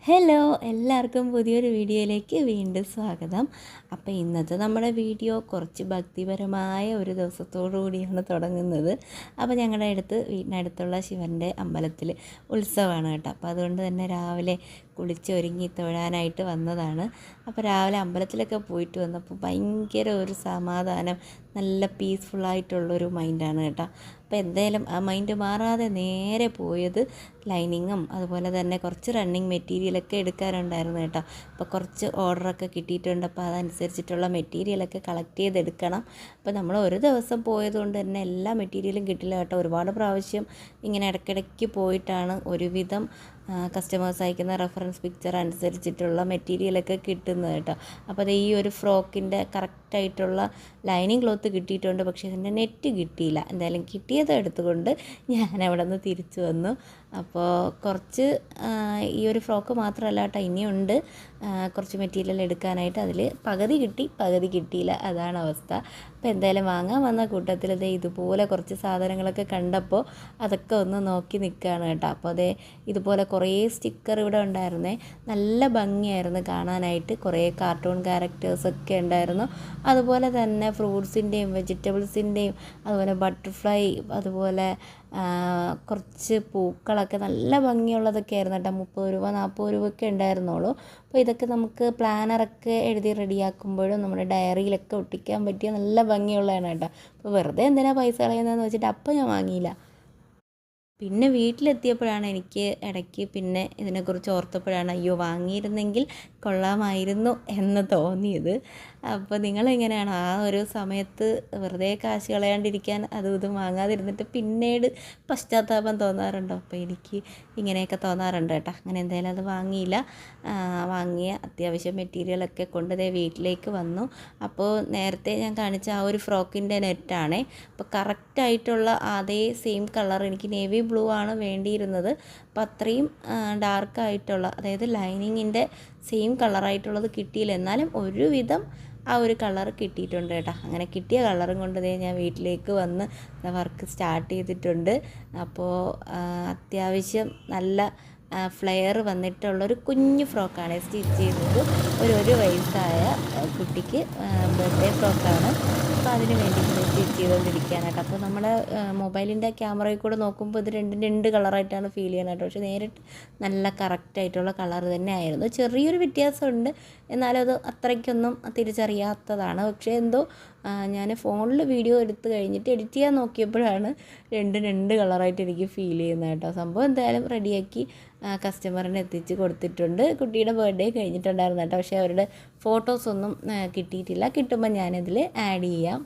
Hello, എല്ലാവർക്കും പുതിയൊരു വീഡിയോയിലേക്ക് വീണ്ടും സ്വാഗതം. അപ്പോൾ ഇന്നത്തെ നമ്മുടെ വീഡിയോ കുറച്ച് ഭക്തിപരമായ ഒരു ദിവസത്തോടു കൂടിയാണ് തുടങ്ങുന്നത്. അപ്പോൾ ഞങ്ങളുടെ വീടിനടുത്തുള്ള ശിവൻ്റെ അമ്പലത്തിൽ ഉത്സവമാണ് കേട്ടോ. അപ്പോൾ അതുകൊണ്ട് തന്നെ രാവിലെ കുളിച്ചൊരുങ്ങി തൊഴാനായിട്ട് വന്നതാണ്. അപ്പോൾ രാവിലെ അമ്പലത്തിലൊക്കെ പോയിട്ട് വന്നപ്പോൾ ഭയങ്കര ഒരു സമാധാനം, നല്ല പീസ്ഫുള്ളായിട്ടുള്ളൊരു മൈൻഡാണ് കേട്ടോ. അപ്പോൾ എന്തായാലും ആ മൈൻഡ് മാറാതെ നേരെ പോയത് ലൈനിങ്ങും അതുപോലെ തന്നെ കുറച്ച് റണ്ണിങ് മെറ്റീരിയലൊക്കെ എടുക്കാനുണ്ടായിരുന്നു കേട്ടോ. അപ്പോൾ കുറച്ച് ഓർഡറൊക്കെ കിട്ടിയിട്ടുണ്ട്. അപ്പോൾ അതനുസരിച്ചിട്ടുള്ള മെറ്റീരിയലൊക്കെ കളക്ട് ചെയ്തെടുക്കണം. അപ്പോൾ നമ്മൾ ഒരു ദിവസം പോയതുകൊണ്ട് തന്നെ എല്ലാ മെറ്റീരിയലും കിട്ടില്ല കേട്ടോ. ഒരുപാട് പ്രാവശ്യം ഇങ്ങനെ ഇടയ്ക്കിടയ്ക്ക് പോയിട്ടാണ് ഒരുവിധം കസ്റ്റമേഴ്സ് അയക്കുന്ന റെഫറൻസ് പിക്ചർ അനുസരിച്ചിട്ടുള്ള മെറ്റീരിയലൊക്കെ കിട്ടുന്നത് കേട്ടോ. അപ്പോൾ അത് ഈ ഒരു ഫ്രോക്കിൻ്റെ കറക്റ്റായിട്ടുള്ള ലൈനിങ് ക്ലോത്ത് കിട്ടിയിട്ടുണ്ട്. പക്ഷേ ഇതിൻ്റെ നെറ്റ് കിട്ടിയില്ല. എന്തായാലും കിട്ടിയത് എടുത്തുകൊണ്ട് ഞാൻ അവിടെ നിന്ന് തിരിച്ചു വന്നു. അപ്പോൾ കുറച്ച് ഈ ഒരു ഫ്രോക്ക് മാത്രമല്ല കേട്ടോ, ഇനിയുണ്ട് കുറച്ച് മെറ്റീരിയൽ എടുക്കാനായിട്ട്. അതിൽ പകുതി കിട്ടി, പകുതി കിട്ടിയില്ല, അതാണ് അവസ്ഥ. അപ്പോൾ എന്തായാലും വാങ്ങാൻ വന്ന കൂട്ടത്തിൽ ഇതുപോലെ കുറച്ച് സാധനങ്ങളൊക്കെ കണ്ടപ്പോൾ അതൊക്കെ ഒന്ന് നോക്കി നിൽക്കുകയാണ് കേട്ടോ. അപ്പോൾ ഇതുപോലെ കുറേ സ്റ്റിക്കർ ഇവിടെ ഉണ്ടായിരുന്നേ. നല്ല ഭംഗിയായിരുന്നു കാണാനായിട്ട്. കുറേ കാർട്ടൂൺ ക്യാരക്ടേഴ്സൊക്കെ ഉണ്ടായിരുന്നു. അതുപോലെ തന്നെ ഫ്രൂട്ട്സിൻ്റെയും വെജിറ്റബിൾസിൻ്റെയും അതുപോലെ ബട്ടർഫ്ലൈ, അതുപോലെ കുറച്ച് പൂക്കളൊക്കെ നല്ല ഭംഗിയുള്ളതൊക്കെ ആയിരുന്നു കേട്ടോ. 30 രൂപ 40 രൂപയൊക്കെ ഉണ്ടായിരുന്നുള്ളൂ. അപ്പോൾ ഇതൊക്കെ നമുക്ക് പ്ലാനറൊക്കെ എഴുതി റെഡിയാക്കുമ്പോഴും നമ്മുടെ ഡയറിയിലൊക്കെ ഒട്ടിക്കാൻ പറ്റിയ നല്ല ഭംഗിയുള്ളതാണ് കേട്ടോ. അപ്പോൾ വെറുതെ എന്തിനാണ് പൈസ കളയുന്നതെന്ന് വെച്ചിട്ട് അപ്പോൾ ഞാൻ വാങ്ങിയില്ല. പിന്നെ വീട്ടിലെത്തിയപ്പോഴാണ് എനിക്ക് ഇടയ്ക്ക് പിന്നെ ഇതിനെക്കുറിച്ച് ഓർത്തപ്പോഴാണ് അയ്യോ വാങ്ങിയിരുന്നെങ്കിൽ കൊള്ളാമായിരുന്നു എന്ന് തോന്നിയത്. അപ്പോൾ നിങ്ങളെങ്ങനെയാണ് ആ ഒരു സമയത്ത് വെറുതെ കാശ് കളയാണ്ടിരിക്കാൻ അതും ഇതും വാങ്ങാതിരുന്നിട്ട് പിന്നീട് പശ്ചാത്താപം തോന്നാറുണ്ടോ? അപ്പോൾ എനിക്ക് ഇങ്ങനെയൊക്കെ തോന്നാറുണ്ട് കേട്ടോ. അങ്ങനെ എന്തായാലും അത് വാങ്ങിയില്ല. വാങ്ങിയ അത്യാവശ്യം മെറ്റീരിയലൊക്കെ കൊണ്ട് വീട്ടിലേക്ക് വന്നു. അപ്പോൾ നേരത്തെ ഞാൻ കാണിച്ച ആ ഒരു ഫ്രോക്കിൻ്റെ നെറ്റാണേ. അപ്പോൾ കറക്റ്റായിട്ടുള്ള അതേ സെയിം കളർ എനിക്ക് നേവി ബ്ലൂ ആണ് വേണ്ടിയിരുന്നത്. അപ്പോൾ അത്രയും ഡാർക്കായിട്ടുള്ള, അതായത് ലൈനിങ്ങിൻ്റെ സെയിം കളറായിട്ടുള്ളത് കിട്ടിയില്ല. എന്നാലും ഒരുവിധം ആ ഒരു കളർ കിട്ടിയിട്ടുണ്ട് കേട്ടോ. അങ്ങനെ കിട്ടിയ കളറും കൊണ്ട് ഞാൻ വീട്ടിലേക്ക് വന്ന് വർക്ക് സ്റ്റാർട്ട് ചെയ്തിട്ടുണ്ട്. അപ്പോൾ അത്യാവശ്യം നല്ല ഫ്ലെയർ വന്നിട്ടുള്ളൊരു കുഞ്ഞു ഫ്രോക്കാണ് സ്റ്റിച്ച് ചെയ്തത്. ഒരു വയസ്സായ കുട്ടിക്ക് ബർത്ത്ഡേ ഫ്രോക്കാണ്. അപ്പോൾ അതിന് വേണ്ടി സ്റ്റിച്ച് ചെയ്തുകൊണ്ടിരിക്കാനായിട്ട്. അപ്പോൾ നമ്മുടെ മൊബൈലിൻ്റെ ക്യാമറയിൽ കൂടെ നോക്കുമ്പോൾ ഇത് രണ്ട് കളറായിട്ടാണ് ഫീൽ ചെയ്യാനായിട്ട്. പക്ഷേ നേരിട്ട് നല്ല കറക്റ്റായിട്ടുള്ള കളർ തന്നെ ആയിരുന്നു. ചെറിയൊരു വ്യത്യാസമുണ്ട്, എന്നാലും അത് അത്രയ്ക്കൊന്നും തിരിച്ചറിയാത്തതാണ്. പക്ഷേ എന്തോ ഞാൻ ഫോണിൽ വീഡിയോ എടുത്ത് കഴിഞ്ഞിട്ട് എഡിറ്റ് ചെയ്യാൻ നോക്കിയപ്പോഴാണ് രണ്ട് കളറായിട്ട് എനിക്ക് ഫീൽ ചെയ്യുന്നത് കേട്ടോ. സംഭവം എന്തായാലും റെഡിയാക്കി കസ്റ്റമറിന് എത്തിച്ച് കൊടുത്തിട്ടുണ്ട്. കുട്ടിയുടെ ബർത്ത്ഡേ കഴിഞ്ഞിട്ടുണ്ടായിരുന്നു കേട്ടോ. പക്ഷേ അവരുടെ ഫോട്ടോസൊന്നും കിട്ടിയിട്ടില്ല. കിട്ടുമ്പോൾ ഞാനതിൽ ആഡ് ചെയ്യാം.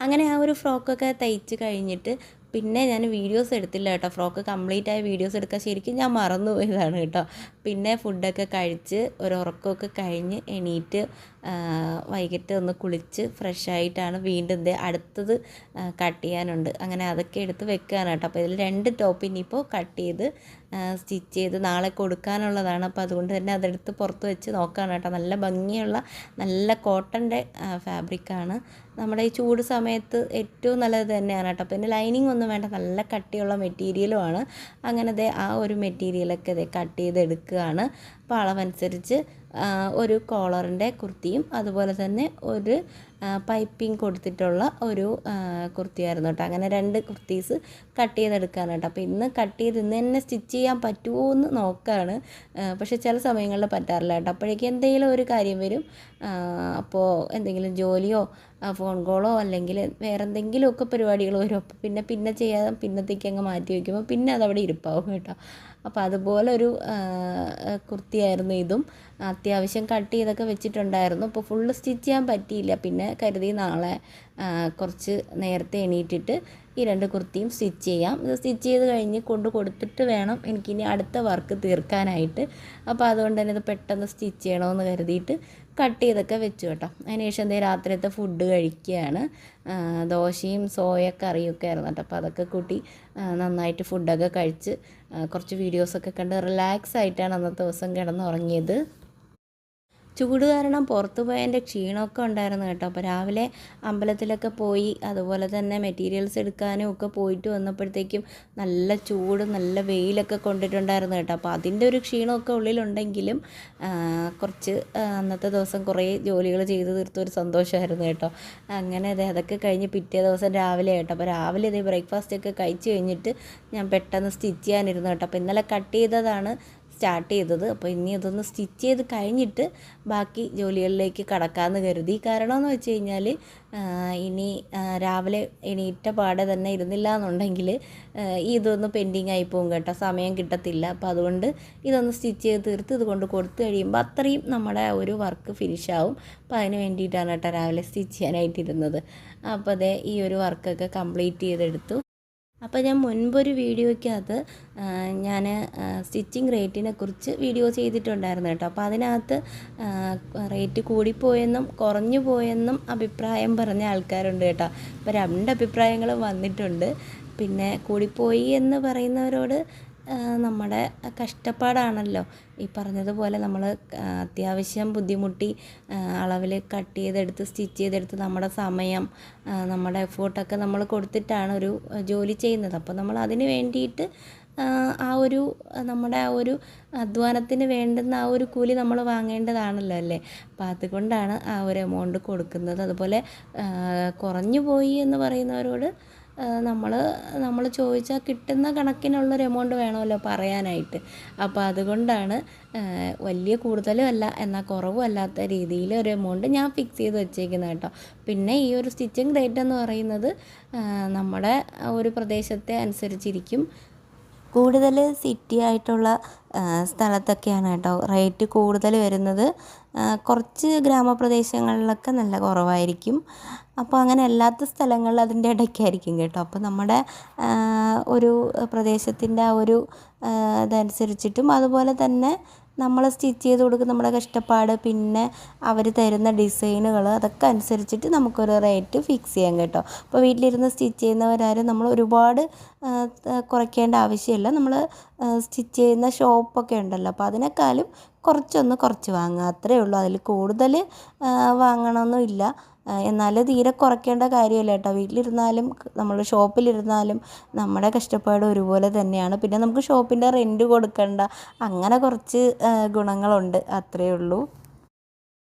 അങ്ങനെ ആ ഒരു ഫ്രോക്കൊക്കെ തയ്ച്ച് കഴിഞ്ഞിട്ട് പിന്നെ ഞാൻ വീഡിയോസ് എടുത്തില്ല കേട്ടോ. ഫ്രോക്ക് കംപ്ലീറ്റ് ആയ വീഡിയോസ് എടുക്കാൻ ശരിക്കും ഞാൻ മറന്നുപോയതാണ് കേട്ടോ. പിന്നെ ഫുഡൊക്കെ കഴിച്ച് ഒരു ഉറക്കമൊക്കെ കഴിഞ്ഞ് എണീറ്റ് വൈകിട്ട് ഒന്ന് കുളിച്ച് ഫ്രഷായിട്ടാണ് വീണ്ടും അടുത്തത് കട്ട് ചെയ്യാനുണ്ട്. അങ്ങനെ അതൊക്കെ എടുത്ത് വെക്കുകയാണ് കേട്ടോ. അപ്പോൾ ഇതിൽ 2 ടോപ്പ് ഇനിയിപ്പോൾ കട്ട് ചെയ്ത് സ്റ്റിച്ച് ചെയ്ത് നാളെ കൊടുക്കാനുള്ളതാണ്. അപ്പോൾ അതുകൊണ്ട് തന്നെ അതെടുത്ത് പുറത്ത് വെച്ച് നോക്കുകയാണ് കേട്ടോ. നല്ല ഭംഗിയുള്ള നല്ല കോട്ടൻ്റെ ഫാബ്രിക്കാണ്. നമ്മുടെ ഈ ചൂട് സമയത്ത് ഏറ്റവും നല്ലത് തന്നെയാണ് കേട്ടോ. പിന്നെ ലൈനിങ് ഒന്നും വേണ്ട, നല്ല കട്ടിയുള്ള മെറ്റീരിയലുമാണ്. അങ്ങനെ ആ ഒരു മെറ്റീരിയലൊക്കെ കട്ട് ചെയ്തെടുക്കുകയാണ്. അപ്പോൾ അളവനുസരിച്ച് ഒരു കോളറിൻ്റെ കുർത്തിയും അതുപോലെ തന്നെ ഒരു പൈപ്പിംഗ് കൊടുത്തിട്ടുള്ള ഒരു കുർത്തിയായിരുന്നു കേട്ടോ. അങ്ങനെ 2 കുർത്തീസ് കട്ട് ചെയ്തെടുക്കാനാണ് കേട്ടോ. അപ്പോൾ ഇന്ന് കട്ട് ചെയ്ത് ഇന്ന് തന്നെ സ്റ്റിച്ച് ചെയ്യാൻ പറ്റുമോ എന്ന് നോക്കുകയാണ്. പക്ഷേ ചില സമയങ്ങളിൽ പറ്റാറില്ല കേട്ടോ. അപ്പോഴേക്കും എന്തെങ്കിലും ഒരു കാര്യം വരും. അപ്പോൾ എന്തെങ്കിലും ജോലിയോ ഫോൺ കോളോ അല്ലെങ്കിൽ വേറെ എന്തെങ്കിലുമൊക്കെ പരിപാടികൾ വരും. അപ്പോൾ പിന്നെ ചെയ്യാതെ പിന്നത്തേക്ക് അങ്ങ് മാറ്റി വയ്ക്കുമ്പോൾ പിന്നെ അതവിടെ ഇരിപ്പാവും കേട്ടോ. അപ്പോൾ അതുപോലൊരു കുർത്തിയായിരുന്നു ഇതും. അത്യാവശ്യം കട്ട് ചെയ്തൊക്കെ വെച്ചിട്ടുണ്ടായിരുന്നു. അപ്പോൾ ഫുള്ള് സ്റ്റിച്ച് ചെയ്യാൻ പറ്റിയില്ല. പിന്നെ കരുതി നാളെ കുറച്ച് നേരത്തെ എണീറ്റിട്ട് ഈ 2 കുർത്തിയും സ്റ്റിച്ച് ചെയ്യാം. ഇത് സ്റ്റിച്ച് ചെയ്ത് കഴിഞ്ഞ് കൊടുത്തിട്ട് വേണം എനിക്കിനി അടുത്ത വർക്ക് തീർക്കാനായിട്ട്. അപ്പോൾ അതുകൊണ്ട് തന്നെ ഇത് പെട്ടെന്ന് സ്റ്റിച്ച് ചെയ്യണമെന്ന് കരുതിയിട്ട് കട്ട് ചെയ്തൊക്കെ വെച്ചു കേട്ടോ. അതിന് ശേഷം രാത്രിയത്തെ ഫുഡ് കഴിക്കുകയാണ്. ദോശയും സോയ കറിയൊക്കെ ആയിരുന്നു കേട്ടോ. അപ്പോൾ അതൊക്കെ കൂട്ടി നന്നായിട്ട് ഫുഡൊക്കെ കഴിച്ച് കുറച്ച് വീഡിയോസൊക്കെ കണ്ട് റിലാക്സ് ആയിട്ടാണ് അന്നത്തെ ദിവസം കിടന്നുറങ്ങിയത്. ചൂട് കാരണം പുറത്ത് പോയതിൻ്റെ ക്ഷീണമൊക്കെ ഉണ്ടായിരുന്നു കേട്ടോ. അപ്പോൾ രാവിലെ അമ്പലത്തിലൊക്കെ പോയി അതുപോലെ തന്നെ മെറ്റീരിയൽസ് എടുക്കാനും ഒക്കെ പോയിട്ട് വന്നപ്പോഴത്തേക്കും നല്ല ചൂട് നല്ല വെയിലൊക്കെ കൊണ്ടിട്ടുണ്ടായിരുന്നു കേട്ടോ. അപ്പോൾ അതിൻ്റെ ഒരു ക്ഷീണമൊക്കെ ഉള്ളിലുണ്ടെങ്കിലും കുറച്ച് അന്നത്തെ ദിവസം കുറേ ജോലികൾ ചെയ്ത് തീർത്തൊരു സന്തോഷമായിരുന്നു കേട്ടോ. അങ്ങനെ അതൊക്കെ കഴിഞ്ഞ് പിറ്റേ ദിവസം രാവിലെ കേട്ടോ. അപ്പോൾ രാവിലെ ബ്രേക്ക്ഫാസ്റ്റ് ഒക്കെ കഴിച്ച് കഴിഞ്ഞിട്ട് ഞാൻ പെട്ടെന്ന് സ്റ്റിച്ച് ചെയ്യാനിരുന്നു കേട്ടോ. അപ്പോൾ ഇന്നലെ കട്ട് ചെയ്തതാണ് സ്റ്റാർട്ട് ചെയ്തത്. അപ്പോൾ ഇനി അതൊന്ന് സ്റ്റിച്ച് ചെയ്ത് കഴിഞ്ഞിട്ട് ബാക്കി ജോലികളിലേക്ക് കടക്കാമെന്ന് കരുതി. കാരണം എന്ന് വെച്ച് കഴിഞ്ഞാൽ ഇനി രാവിലെ എണീറ്റ പാടെ തന്നെ ഇരുന്നില്ല എന്നുണ്ടെങ്കിൽ ഇതൊന്ന് പെൻഡിങ് ആയി പോകും കേട്ടോ, സമയം കിട്ടത്തില്ല. അപ്പോൾ അതുകൊണ്ട് ഇതൊന്ന് സ്റ്റിച്ച് ചെയ്ത് തീർത്ത് ഇത് കൊണ്ട് കൊടുത്തു കഴിയുമ്പോൾ അത്രയും നമ്മുടെ ഒരു വർക്ക് ഫിനിഷാവും. അപ്പോൾ അതിന് വേണ്ടിയിട്ടാണ് കേട്ടോ രാവിലെ സ്റ്റിച്ച് ചെയ്യാനായിട്ടിരുന്നത്. അപ്പോൾ ഈ ഒരു വർക്കൊക്കെ കംപ്ലീറ്റ് ചെയ്തെടുത്തു. അപ്പോൾ ഞാൻ മുൻപൊരു വീഡിയോയ്ക്കകത്ത് ഞാൻ സ്റ്റിച്ചിങ് റേറ്റിനെ കുറിച്ച് വീഡിയോ ചെയ്തിട്ടുണ്ടായിരുന്നു കേട്ടോ. അപ്പോൾ അതിനകത്ത് റേറ്റ് കൂടിപ്പോയെന്നും കുറഞ്ഞു പോയെന്നും അഭിപ്രായം പറഞ്ഞ ആൾക്കാരുണ്ട് കേട്ടോ. അപ്പോൾ 2 അഭിപ്രായങ്ങളും വന്നിട്ടുണ്ട്. പിന്നെ കൂടിപ്പോയി എന്ന് പറയുന്നവരോട് നമ്മുടെ കഷ്ടപ്പാടാണല്ലോ ഈ പറഞ്ഞതുപോലെ നമ്മൾ അത്യാവശ്യം ബുദ്ധിമുട്ടി അളവിൽ കട്ട് ചെയ്തെടുത്ത് സ്റ്റിച്ച് ചെയ്തെടുത്ത് നമ്മുടെ സമയം നമ്മുടെ എഫേർട്ടൊക്കെ നമ്മൾ കൊടുത്തിട്ടാണ് ഒരു ജോലി ചെയ്യുന്നത്. അപ്പോൾ നമ്മൾ അതിന് വേണ്ടിയിട്ട് നമ്മുടെ ആ ഒരു അധ്വാനത്തിന് വേണ്ടുന്ന ആ ഒരു കൂലി നമ്മൾ വാങ്ങേണ്ടതാണല്ലോ അല്ലേ. അപ്പോൾ അതുകൊണ്ടാണ് ആ ഒരു എമൗണ്ട് കൊടുക്കുന്നത്. അതുപോലെ കുറഞ്ഞു പോയി എന്ന് പറയുന്നവരോട് നമ്മൾ ചോദിച്ചാൽ കിട്ടുന്ന കണക്കിനുള്ളൊരു എമൗണ്ട് വേണമല്ലോ പറയാനായിട്ട്. അപ്പോൾ അതുകൊണ്ടാണ് വലിയ കൂടുതലും അല്ല എന്നാൽ കുറവും അല്ലാത്ത രീതിയിൽ ഒരു എമൗണ്ട് ഞാൻ ഫിക്സ് ചെയ്ത് വെച്ചേക്കുന്നത് കേട്ടോ. പിന്നെ ഈ ഒരു സ്റ്റിച്ചിങ് റേറ്റ് എന്ന് പറയുന്നത് നമ്മുടെ ഒരു പ്രദേശത്തെ അനുസരിച്ചിരിക്കും. കൂടുതൽ സിറ്റി ആയിട്ടുള്ള സ്ഥലത്തൊക്കെയാണ് കേട്ടോ റേറ്റ് കൂടുതൽ വരുന്നത്. കുറച്ച് ഗ്രാമപ്രദേശങ്ങളിലൊക്കെ നല്ല കുറവായിരിക്കും. അപ്പോൾ അങ്ങനെ അല്ലാത്ത സ്ഥലങ്ങളിൽ അതിൻ്റെ ഇടയ്ക്കായിരിക്കും കേട്ടോ. അപ്പോൾ നമ്മുടെ ഒരു പ്രദേശത്തിൻ്റെ ആ ഒരു ഇതനുസരിച്ചിട്ടും അതുപോലെ തന്നെ നമ്മൾ സ്റ്റിച്ച് ചെയ്ത് കൊടുക്കുന്ന നമ്മുടെ കഷ്ടപ്പാട് പിന്നെ അവർ തരുന്ന ഡിസൈനുകൾ അതൊക്കെ അനുസരിച്ചിട്ട് നമുക്കൊരു റേറ്റ് ഫിക്സ് ചെയ്യാം കേട്ടോ. അപ്പോൾ വീട്ടിലിരുന്ന് സ്റ്റിച്ച് ചെയ്യുന്നവരാരും നമ്മൾ ഒരുപാട് കുറയ്ക്കേണ്ട ആവശ്യമില്ല. നമ്മൾ സ്റ്റിച്ച് ചെയ്യുന്ന ഷോപ്പൊക്കെ ഉണ്ടല്ലോ, അപ്പോൾ അതിനേക്കാളും കുറച്ച് വാങ്ങുക, അത്രയേ ഉള്ളൂ. അതിൽ കൂടുതൽ വാങ്ങണമെന്നില്ല. എന്നാൽ തീരെ കുറയ്ക്കേണ്ട കാര്യമല്ല കേട്ടോ. വീട്ടിലിരുന്നാലും നമ്മൾ ഷോപ്പിലിരുന്നാലും നമ്മുടെ കഷ്ടപ്പാട് ഒരുപോലെ തന്നെയാണ്. പിന്നെ നമുക്ക് ഷോപ്പിൻ്റെ റെൻറ്റ് കൊടുക്കണ്ട, അങ്ങനെ കുറച്ച് ഗുണങ്ങളുണ്ട്, അത്രയേ ഉള്ളൂ.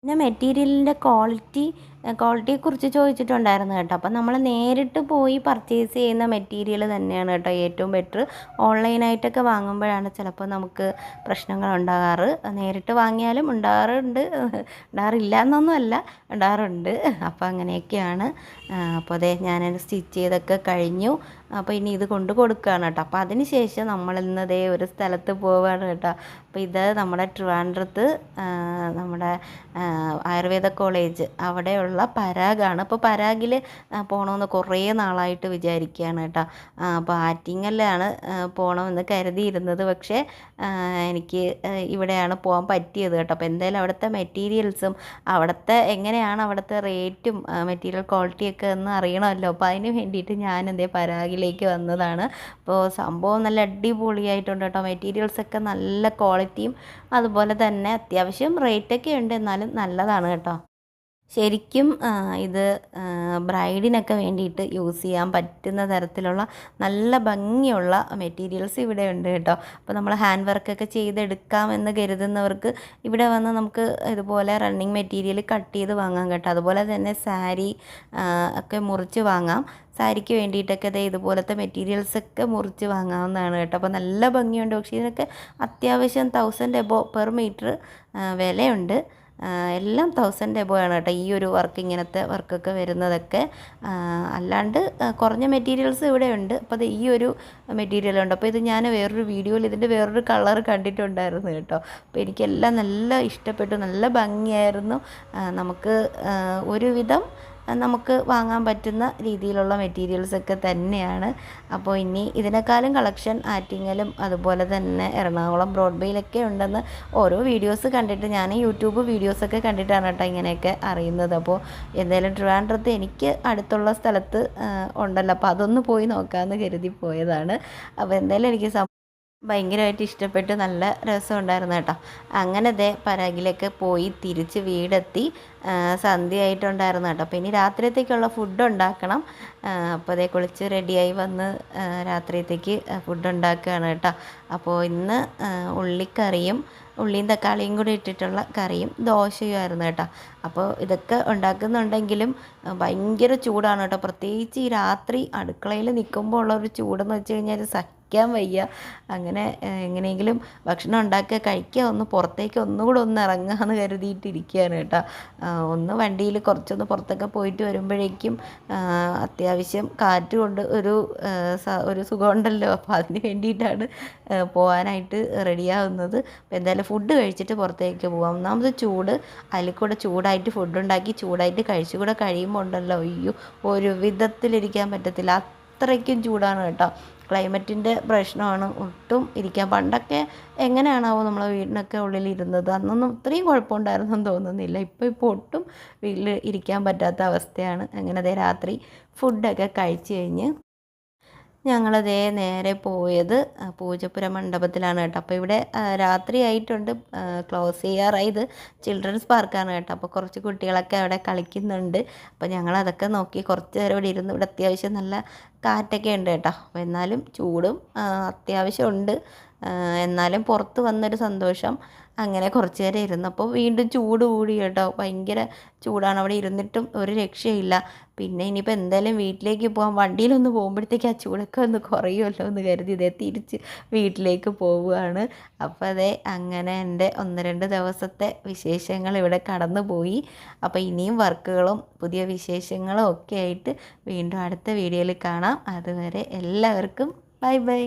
പിന്നെ മെറ്റീരിയലിൻ്റെ ക്വാളിറ്റിയെക്കുറിച്ച് ചോദിച്ചിട്ടുണ്ടായിരുന്നു കേട്ടോ. അപ്പം നമ്മൾ നേരിട്ട് പോയി പർച്ചേസ് ചെയ്യുന്ന മെറ്റീരിയൽ തന്നെയാണ് കേട്ടോ ഏറ്റവും ബെറ്റർ. ഓൺലൈനായിട്ടൊക്കെ വാങ്ങുമ്പോഴാണ് ചിലപ്പോൾ നമുക്ക് പ്രശ്നങ്ങൾ ഉണ്ടാകാറ്. നേരിട്ട് വാങ്ങിയാലും ഉണ്ടാകാറില്ല എന്നൊന്നുമല്ല, ഉണ്ടാകാറുണ്ട്. അപ്പോൾ അങ്ങനെയൊക്കെയാണ്. അപ്പോൾ ഞാൻ സ്റ്റിച്ച് ചെയ്തൊക്കെ കഴിഞ്ഞു. അപ്പോൾ ഇനി ഇത് കൊണ്ട് കൊടുക്കുകയാണ് കേട്ടോ. അപ്പോൾ അതിന് ശേഷം നമ്മളിന്ന് ഒരു സ്ഥലത്ത് പോവുകയാണ് കേട്ടോ. അപ്പോൾ ഇത് നമ്മുടെ ട്രിവാൻഡ്രത്ത് നമ്മുടെ ആയുർവേദ കോളേജ് അവിടെയുള്ള പരാഗാണ്. അപ്പോൾ പരാഗിൽ പോകണമെന്ന് കുറേ നാളായിട്ട് വിചാരിക്കുകയാണ് കേട്ടോ. അപ്പോൾ ആറ്റിങ്ങലാണ് പോകണമെന്ന് കരുതിയിരുന്നത്. പക്ഷേ എനിക്ക് ഇവിടെയാണ് പോകാൻ പറ്റിയത് കേട്ടോ. അപ്പോൾ എന്തായാലും അവിടുത്തെ മെറ്റീരിയൽസും എങ്ങനെയാണ് അവിടുത്തെ റേറ്റും മെറ്റീരിയൽ ക്വാളിറ്റിയൊക്കെ ഒന്ന് അറിയണമല്ലോ. അപ്പോൾ അതിന് വേണ്ടിയിട്ട് ഞാൻ പരാഗിലേക്ക് വന്നതാണ്. അപ്പോൾ സംഭവം നല്ല അടിപൊളിയായിട്ടുണ്ട് കേട്ടോ. മെറ്റീരിയൽസൊക്കെ നല്ല ക്വാളിറ്റിയും അതുപോലെ തന്നെ അത്യാവശ്യം റേറ്റൊക്കെ ഉണ്ട്, എന്നാലും നല്ലതാണ് കേട്ടോ. ശരിക്കും ഇത് ബ്രൈഡിനൊക്കെ വേണ്ടിയിട്ട് യൂസ് ചെയ്യാൻ പറ്റുന്ന തരത്തിലുള്ള നല്ല ഭംഗിയുള്ള മെറ്റീരിയൽസ് ഇവിടെ ഉണ്ട് കേട്ടോ. അപ്പോൾ നമ്മൾ ഹാൻഡ് വർക്കൊക്കെ ചെയ്തെടുക്കാമെന്ന് കരുതുന്നവർക്ക് ഇവിടെ വന്ന് നമുക്ക് ഇതുപോലെ റണ്ണിങ് മെറ്റീരിയൽ കട്ട് ചെയ്ത് വാങ്ങാം കേട്ടോ. അതുപോലെ തന്നെ സാരി ഒക്കെ മുറിച്ച് വാങ്ങാം. സാരിക്ക് വേണ്ടിയിട്ടൊക്കെ ഇതുപോലത്തെ മെറ്റീരിയൽസൊക്കെ മുറിച്ച് വാങ്ങാവുന്നതാണ് കേട്ടോ. അപ്പോൾ നല്ല ഭംഗിയുണ്ട്. പക്ഷേ ഇതിനൊക്കെ അത്യാവശ്യം 1000 എബോ പെർ മീറ്റർ വിലയുണ്ട്. എല്ലാം 1000 എബോ ആണ് കേട്ടോ ഈ ഒരു വർക്ക്, ഇങ്ങനത്തെ വർക്കൊക്കെ വരുന്നതൊക്കെ. അല്ലാണ്ട് കുറഞ്ഞ മെറ്റീരിയൽസ് ഇവിടെ ഉണ്ട്. അപ്പോൾ അത് ഈ ഒരു മെറ്റീരിയലുണ്ട്. അപ്പോൾ ഇത് ഞാൻ വേറൊരു വീഡിയോയിൽ ഇതിൻ്റെ വേറൊരു കളർ കണ്ടിട്ടുണ്ടായിരുന്നു കേട്ടോ. അപ്പോൾ എനിക്കെല്ലാം നല്ല ഇഷ്ടപ്പെട്ടു, നല്ല ഭംഗിയായിരുന്നു. നമുക്ക് ഒരുവിധം നമുക്ക് വാങ്ങാൻ പറ്റുന്ന രീതിയിലുള്ള മെറ്റീരിയൽസൊക്കെ തന്നെയാണ്. അപ്പോൾ ഇനി ഇതിനേക്കാളും കളക്ഷൻ ആറ്റിങ്ങലും അതുപോലെ തന്നെ എറണാകുളം ബ്രോഡ്വേയിലൊക്കെ ഉണ്ടെന്ന് ഓരോ വീഡിയോസ് കണ്ടിട്ട്, ഞാൻ യൂട്യൂബ് വീഡിയോസൊക്കെ കണ്ടിട്ടാണ് കേട്ടോ ഇങ്ങനെയൊക്കെ അറിയുന്നത്. അപ്പോൾ എന്തായാലും ട്രിവാൻഡ്രത്ത് എനിക്ക് അടുത്തുള്ള സ്ഥലത്ത് ഉണ്ടല്ലോ, അപ്പോൾ അതൊന്ന് പോയി നോക്കാമെന്ന് കരുതി പോയതാണ്. അപ്പോൾ എന്തായാലും എനിക്ക് ഭയങ്കരമായിട്ട് ഇഷ്ടപ്പെട്ട് നല്ല രസമുണ്ടായിരുന്നു കേട്ടോ. അങ്ങനെ ദേ പരാഗിലൊക്കെ പോയി തിരിച്ച് വീടെത്തി. സന്ധ്യയായിട്ടുണ്ടായിരുന്നു കേട്ടോ. അപ്പോൾ ഇനി രാത്രിയത്തേക്കുള്ള ഫുഡ് ഉണ്ടാക്കണം. അപ്പോൾ അതേ കുളിച്ച് റെഡിയായി വന്ന് രാത്രിയത്തേക്ക് ഫുഡ് ഉണ്ടാക്കുകയാണ് കേട്ടോ. അപ്പോൾ ഇന്ന് ഉള്ളിക്കറിയും ഉള്ളിയും തക്കാളിയും കൂടി ഇട്ടിട്ടുള്ള കറിയും ദോശയുമായിരുന്നു കേട്ടോ. അപ്പോൾ ഇതൊക്കെ ഉണ്ടാക്കുന്നുണ്ടെങ്കിലും ഭയങ്കര ചൂടാണ് കേട്ടോ. പ്രത്യേകിച്ച് ഈ രാത്രി അടുക്കളയിൽ നിൽക്കുമ്പോൾ ഉള്ളൊരു ചൂടെന്ന് വെച്ച് കഴിഞ്ഞാൽ സഹിക്കാൻ വയ്യ. അങ്ങനെ എങ്ങനെയെങ്കിലും ഭക്ഷണം ഉണ്ടാക്കുക, കഴിക്കുക, ഒന്ന് പുറത്തേക്ക് ഒന്നുകൂടെ ഒന്ന് ഇറങ്ങാമെന്ന് കരുതിയിട്ടിരിക്കുകയാണ് കേട്ടോ. ഒന്ന് വണ്ടിയിൽ കുറച്ചൊന്ന് പുറത്തൊക്കെ പോയിട്ട് വരുമ്പോഴേക്കും അത്യാവശ്യം കാറ്റ് കൊണ്ട് ഒരു സുഖമുണ്ടല്ലോ. അപ്പോൾ അതിന് വേണ്ടിയിട്ടാണ് പോകാനായിട്ട് റെഡിയാവുന്നത്. അപ്പോൾ എന്തായാലും ഫുഡ് കഴിച്ചിട്ട് പുറത്തേക്ക് പോകാം. ഒന്നാമത് ചൂട്, അതിൽ കൂടെ ചൂടായിട്ട് ഫുഡ് ഉണ്ടാക്കി ചൂടായിട്ട് കഴിച്ചുകൂടെ കഴിയുമ്പോൾ ഉണ്ടല്ലോ, അയ്യോ ഒരു വിധത്തിലിരിക്കാൻ പറ്റത്തില്ല. അത്രയ്ക്കും ചൂടാണ് കേട്ടോ. ക്ലൈമറ്റിൻ്റെ പ്രശ്നമാണ്, ഒട്ടും ഇരിക്കാൻ. പണ്ടൊക്കെ എങ്ങനെയാണാവോ നമ്മളെ വീടിനൊക്കെ ഉള്ളിലിരുന്നത്, അന്നൊന്നും ഇത്രയും കുഴപ്പമുണ്ടായിരുന്നെന്ന് തോന്നുന്നില്ല. ഇപ്പോൾ ഒട്ടും വീട്ടിൽ ഇരിക്കാൻ പറ്റാത്ത അവസ്ഥയാണ്. അങ്ങനെ അതേ രാത്രി ഫുഡൊക്കെ കഴിച്ച് കഴിഞ്ഞ് ഞങ്ങളതേ നേരെ പോയത് പൂജപ്പുര മണ്ഡപത്തിലാണ് കേട്ടോ. അപ്പോൾ ഇവിടെ രാത്രി ആയിട്ടുണ്ട്, ക്ലോസ് ചെയ്യാറായി. ഇത് ചിൽഡ്രൻസ് പാർക്കാണ് കേട്ടോ. അപ്പോൾ കുറച്ച് കുട്ടികളൊക്കെ അവിടെ കളിക്കുന്നുണ്ട്. അപ്പോൾ ഞങ്ങളതൊക്കെ നോക്കി കുറച്ച് നേരം ഇവിടെ ഇരുന്ന്. ഇവിടെ അത്യാവശ്യം നല്ല കാറ്റൊക്കെ ഉണ്ട് കേട്ടോ. അപ്പോൾ എന്നാലും ചൂടും അത്യാവശ്യം ഉണ്ട്. എന്നാലും പുറത്ത് വന്നൊരു സന്തോഷം. അങ്ങനെ കുറച്ച് നേരം ഇരുന്നപ്പോൾ വീണ്ടും ചൂട് കൂടി കേട്ടോ. ഭയങ്കര ചൂടാണ്, അവിടെ ഇരുന്നിട്ടും ഒരു രക്ഷയില്ല. പിന്നെ ഇനിയിപ്പോൾ എന്തായാലും വീട്ടിലേക്ക് പോകാം. വണ്ടിയിലൊന്ന് പോകുമ്പോഴത്തേക്ക് ആ ചൂടൊക്കെ ഒന്ന് കുറയുമല്ലോ എന്ന് കരുതി ഇതേ തിരിച്ച് വീട്ടിലേക്ക് പോവുകയാണ്. അപ്പോൾ അതേ അങ്ങനെ എൻ്റെ 1-2 ദിവസത്തെ വിശേഷങ്ങൾ ഇവിടെ കടന്നു പോയി. അപ്പോൾ ഇനിയും വർക്കുകളും പുതിയ വിശേഷങ്ങളും ഒക്കെ ആയിട്ട് വീണ്ടും അടുത്ത വീഡിയോയിൽ കാണാം. അതുവരെ എല്ലാവർക്കും ബൈ ബൈ.